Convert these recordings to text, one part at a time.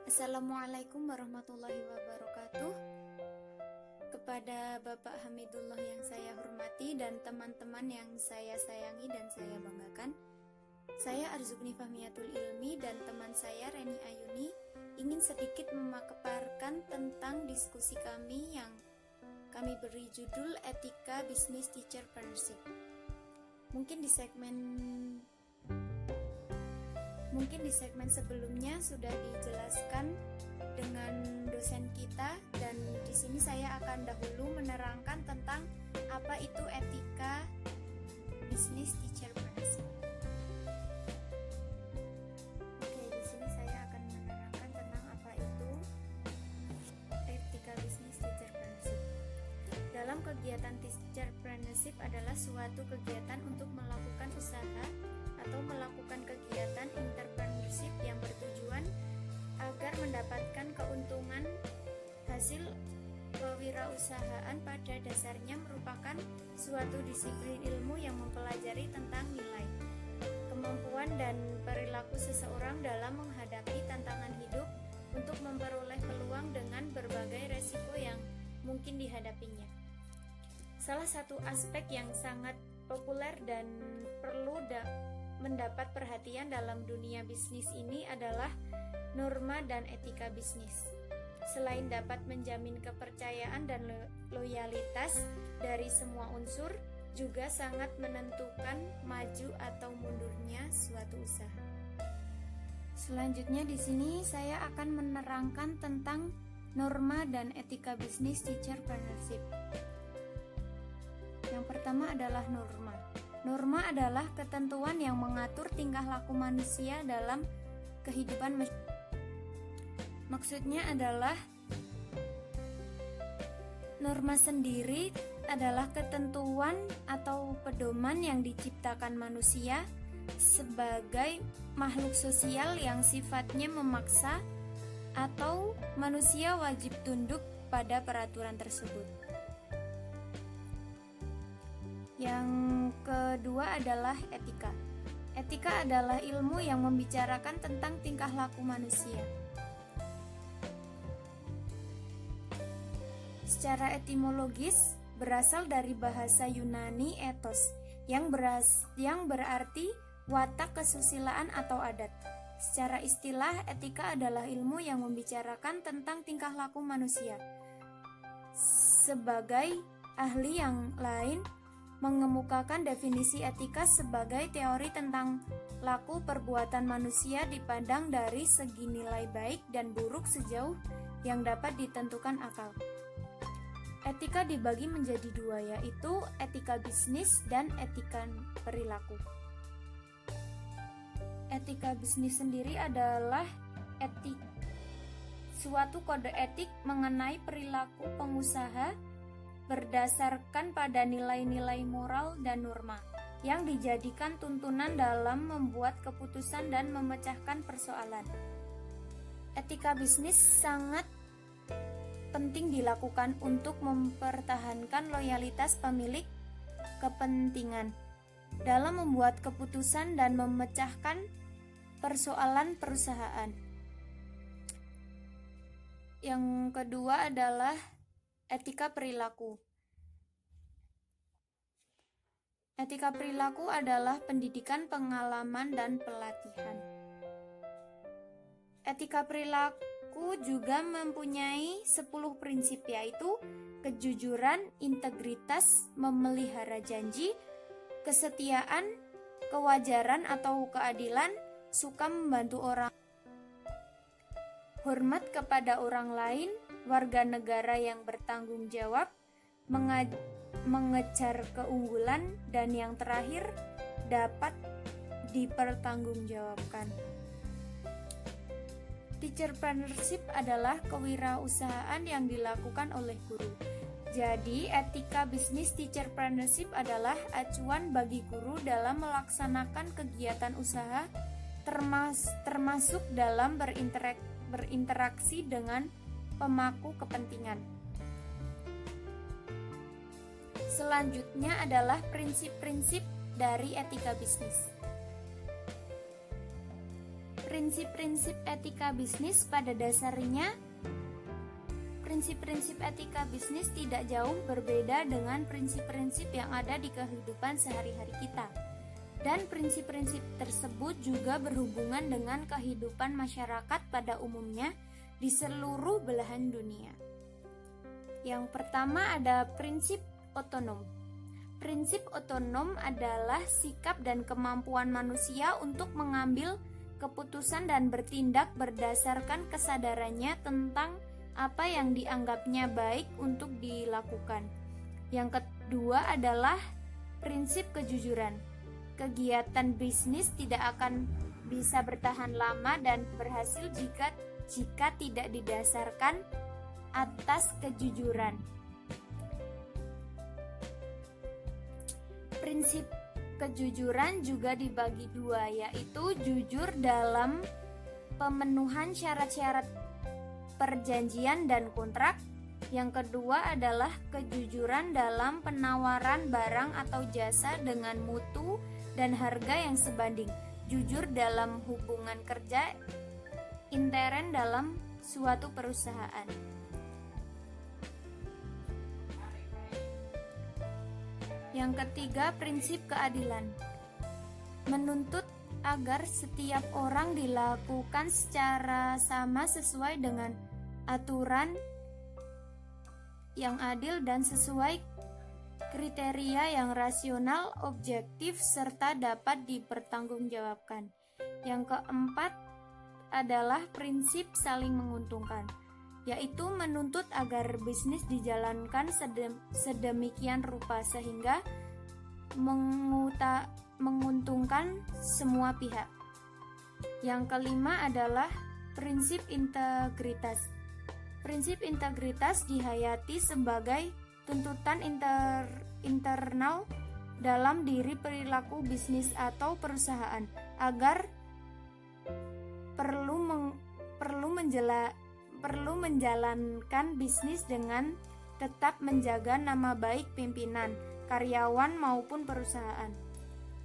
Assalamualaikum warahmatullahi wabarakatuh. Kepada Bapak Hamidullah yang saya hormati dan teman-teman yang saya sayangi dan saya banggakan, saya Arzukni Fahmiyatul Ilmi dan teman saya Reni Ayuni ingin sedikit memaparkan tentang diskusi kami yang kami beri judul Etika Bisnis Teacherpreneurship. Mungkin di segmen sebelumnya sudah dijelaskan dengan dosen kita, dan di sini saya akan dahulu menerangkan tentang apa itu etika bisnis teacherpreneurship. Oke, di sini saya akan menerangkan tentang apa itu etika bisnis teacherpreneurship. Dalam kegiatan teacherpreneurship adalah suatu kegiatan untuk melakukan usaha atau melakukan kegiatan entrepreneurship yang bertujuan agar mendapatkan keuntungan. Hasil kewirausahaan pada dasarnya merupakan suatu disiplin ilmu yang mempelajari tentang nilai, kemampuan dan perilaku seseorang dalam menghadapi tantangan hidup untuk memperoleh peluang dengan berbagai resiko yang mungkin dihadapinya. Salah satu aspek yang sangat populer dan perlu mendapat perhatian dalam dunia bisnis ini adalah norma dan etika bisnis. Selain dapat menjamin kepercayaan dan loyalitas dari semua unsur, juga sangat menentukan maju atau mundurnya suatu usaha. Selanjutnya di sini saya akan menerangkan tentang norma dan etika bisnis teacherpreneurship. Yang pertama adalah norma. Norma adalah ketentuan yang mengatur tingkah laku manusia dalam kehidupan masyarakat. Maksudnya adalah norma sendiri adalah ketentuan atau pedoman yang diciptakan manusia sebagai makhluk sosial yang sifatnya memaksa atau manusia wajib tunduk pada peraturan tersebut. Yang kedua adalah etika. Etika adalah ilmu yang membicarakan tentang tingkah laku manusia. Secara etimologis berasal dari bahasa Yunani ethos yang berarti watak kesusilaan atau adat. Secara istilah, etika adalah ilmu yang membicarakan tentang tingkah laku manusia. Sebagai ahli yang lain mengemukakan definisi etika sebagai teori tentang laku perbuatan manusia dipandang dari segi nilai baik dan buruk sejauh yang dapat ditentukan akal. Etika dibagi menjadi dua, yaitu etika bisnis dan etika perilaku. Etika bisnis sendiri adalah suatu kode etik mengenai perilaku pengusaha berdasarkan pada nilai-nilai moral dan norma yang dijadikan tuntunan dalam membuat keputusan dan memecahkan persoalan. Etika bisnis sangat penting dilakukan untuk mempertahankan loyalitas pemilik kepentingan dalam membuat keputusan dan memecahkan persoalan perusahaan. Yang kedua adalah etika perilaku. Etika perilaku adalah pendidikan, pengalaman, dan pelatihan. Etika perilaku juga mempunyai 10 prinsip, yaitu kejujuran, integritas, memelihara janji, kesetiaan, kewajaran atau keadilan, suka membantu orang, hormat kepada orang lain, warga negara yang bertanggung jawab, mengejar keunggulan, dan yang terakhir dapat dipertanggungjawabkan. Teacherpreneurship adalah kewirausahaan yang dilakukan oleh guru. Jadi, etika bisnis teacherpreneurship adalah acuan bagi guru dalam melaksanakan kegiatan usaha, termasuk dalam berinteraksi dengan pemangku kepentingan. Selanjutnya adalah prinsip-prinsip dari etika bisnis. Prinsip-prinsip etika bisnis pada dasarnya, prinsip-prinsip etika bisnis tidak jauh berbeda dengan prinsip-prinsip yang ada di kehidupan sehari-hari kita. Dan prinsip-prinsip tersebut juga berhubungan dengan kehidupan masyarakat pada umumnya di seluruh belahan dunia. Yang pertama ada prinsip otonom. Prinsip otonom adalah sikap dan kemampuan manusia untuk mengambil keputusan dan bertindak berdasarkan kesadarannya tentang apa yang dianggapnya baik untuk dilakukan. Yang kedua adalah prinsip kejujuran. Kegiatan bisnis tidak akan bisa bertahan lama dan berhasil jika tidak didasarkan atas kejujuran. Prinsip kejujuran juga dibagi dua, yaitu jujur dalam pemenuhan syarat-syarat perjanjian dan kontrak. Yang kedua adalah kejujuran dalam penawaran barang atau jasa dengan mutu dan harga yang sebanding. Jujur dalam hubungan kerja intern dalam suatu perusahaan. Yang ketiga, prinsip keadilan. Menuntut agar setiap orang dilakukan secara sama sesuai dengan aturan yang adil dan sesuai kriteria yang rasional, objektif, serta dapat dipertanggungjawabkan. Yang keempat adalah prinsip saling menguntungkan, yaitu menuntut agar bisnis dijalankan sedemikian rupa sehingga menguntungkan semua pihak. Yang kelima adalah prinsip integritas. Prinsip integritas dihayati sebagai tuntutan internal dalam diri perilaku bisnis atau perusahaan agar perlu menjalankan bisnis dengan tetap menjaga nama baik pimpinan, karyawan maupun perusahaan.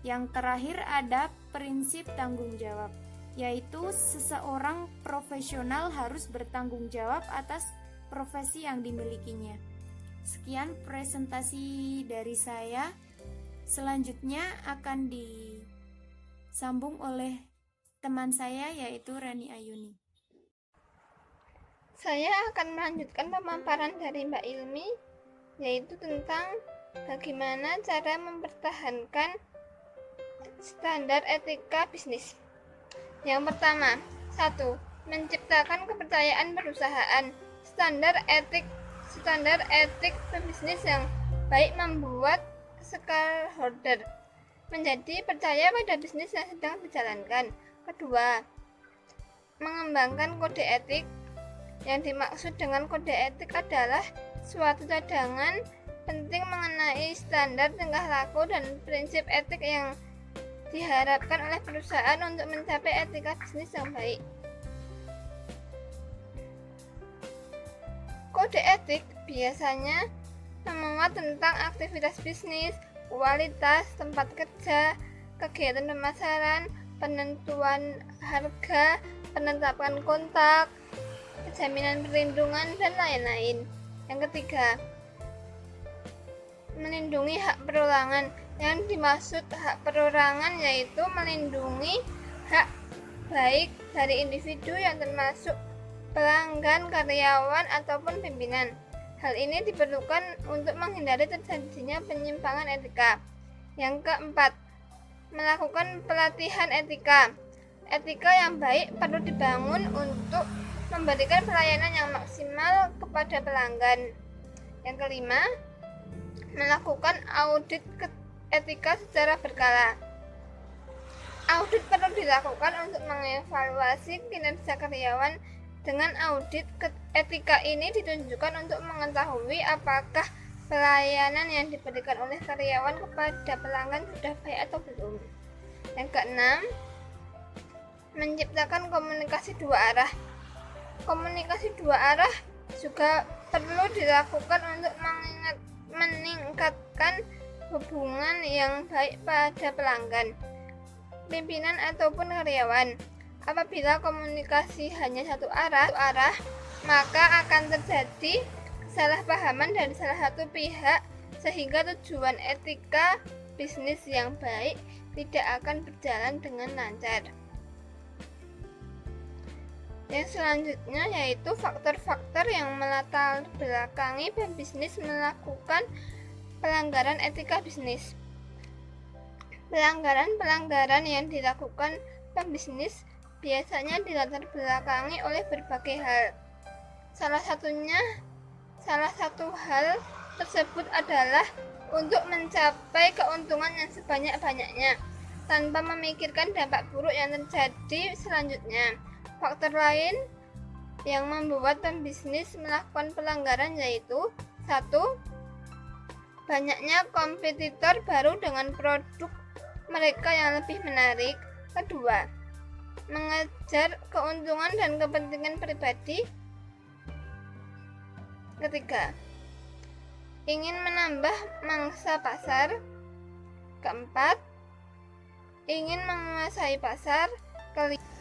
Yang terakhir ada prinsip tanggung jawab, yaitu seseorang profesional harus bertanggung jawab atas profesi yang dimilikinya. Sekian presentasi dari saya. Selanjutnya akan disambung oleh teman saya, yaitu Rani Ayuni. Saya akan melanjutkan pemaparan dari Mbak Ilmi, yaitu tentang bagaimana cara mempertahankan standar etika bisnis. Yang pertama, 1. Menciptakan kepercayaan perusahaan. Standar etik pebisnis yang baik membuat stakeholder menjadi percaya pada bisnis yang sedang dijalankan. Kedua, mengembangkan kode etik. Yang dimaksud dengan kode etik adalah suatu cadangan penting mengenai standar tingkah laku dan prinsip etik yang diharapkan oleh perusahaan untuk mencapai etika bisnis yang baik. Kode etik biasanya memuat tentang aktivitas bisnis, kualitas tempat kerja, kegiatan pemasaran, penentuan harga, penetapan kontak, jaminan perlindungan, dan lain-lain. Yang ketiga, melindungi hak perorangan. Yang dimaksud hak perorangan yaitu melindungi hak baik dari individu yang termasuk pelanggan, karyawan, ataupun pimpinan. Hal ini diperlukan untuk menghindari terjadinya penyimpangan etika. Yang keempat, melakukan pelatihan etika. Etika yang baik perlu dibangun untuk memberikan pelayanan yang maksimal kepada pelanggan. Yang kelima, melakukan audit etika secara berkala. Audit perlu dilakukan untuk mengevaluasi kinerja karyawan. Dengan audit etika ini ditunjukkan untuk mengetahui apakah pelayanan yang diberikan oleh karyawan kepada pelanggan sudah baik atau belum. Yang keenam, menciptakan komunikasi dua arah. Komunikasi dua arah juga perlu dilakukan untuk meningkatkan hubungan yang baik pada pelanggan, pimpinan ataupun karyawan. Apabila komunikasi hanya satu arah, maka akan terjadi kesalahpahaman dari salah satu pihak sehingga tujuan etika bisnis yang baik tidak akan berjalan dengan lancar. Yang selanjutnya yaitu faktor-faktor yang melatar belakangi pembisnis melakukan pelanggaran etika bisnis. Pelanggaran yang dilakukan pembisnis biasanya dilatar belakangi oleh berbagai hal. Salah satu hal tersebut adalah untuk mencapai keuntungan yang sebanyak-banyaknya tanpa memikirkan dampak buruk yang terjadi selanjutnya. Faktor lain yang membuat pembisnis melakukan pelanggaran yaitu 1. Banyaknya kompetitor baru dengan produk mereka yang lebih menarik. 2. Mengejar keuntungan dan kepentingan pribadi. 3. Ingin menambah mangsa pasar. 4. Ingin menguasai pasar.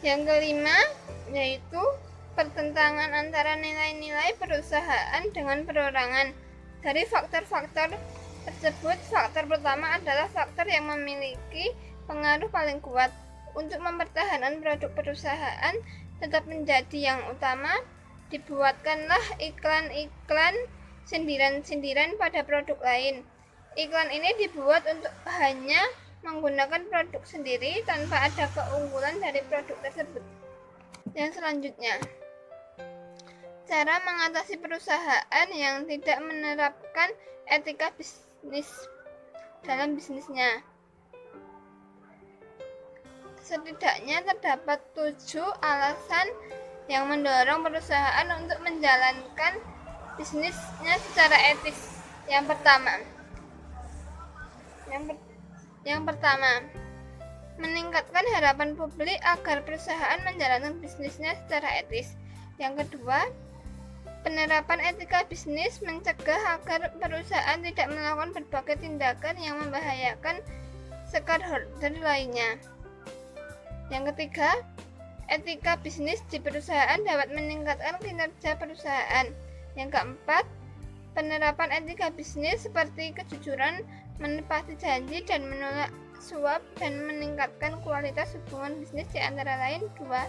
Yang kelima yaitu pertentangan antara nilai-nilai perusahaan dengan perorangan. Dari faktor-faktor tersebut, faktor pertama adalah faktor yang memiliki pengaruh paling kuat untuk mempertahankan produk perusahaan tetap menjadi yang utama. Dibuatkanlah iklan-iklan sindiran-sindiran pada produk lain. Iklan ini dibuat untuk hanya menggunakan produk sendiri tanpa ada keunggulan dari produk tersebut. Yang selanjutnya, cara mengatasi perusahaan yang tidak menerapkan etika bisnis dalam bisnisnya. Setidaknya terdapat 7 alasan yang mendorong perusahaan untuk menjalankan bisnisnya secara etis. Yang pertama, meningkatkan harapan publik agar perusahaan menjalankan bisnisnya secara etis. Yang kedua, penerapan etika bisnis mencegah agar perusahaan tidak melakukan berbagai tindakan yang membahayakan stakeholder lainnya. Yang ketiga, etika bisnis di perusahaan dapat meningkatkan kinerja perusahaan. Yang keempat, penerapan etika bisnis seperti kejujuran, menepati janji, dan menolak suap dan meningkatkan kualitas hubungan bisnis di antara lain dua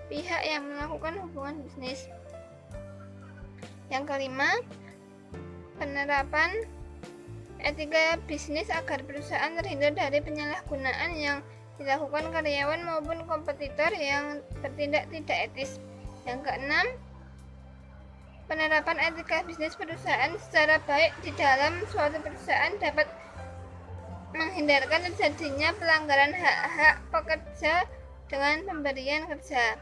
pihak yang melakukan hubungan bisnis. Yang kelima, penerapan etika bisnis agar perusahaan terhindar dari penyalahgunaan yang dilakukan karyawan maupun kompetitor yang bertindak tidak etis. Yang keenam, penerapan etika bisnis perusahaan secara baik di dalam suatu perusahaan dapat menghindarkan terjadinya pelanggaran hak-hak pekerja dengan pemberian kerja.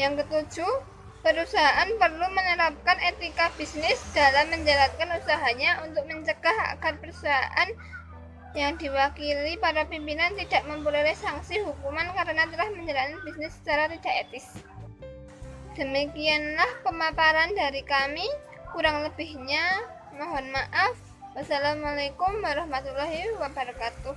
Yang ketujuh, perusahaan perlu menerapkan etika bisnis dalam menjalankan usahanya untuk mencegah agar perusahaan yang diwakili para pimpinan tidak memperoleh sanksi hukuman karena telah menjalankan bisnis secara tidak etis. Demikianlah pemaparan dari kami, kurang lebihnya mohon maaf. Wassalamualaikum warahmatullahi wabarakatuh.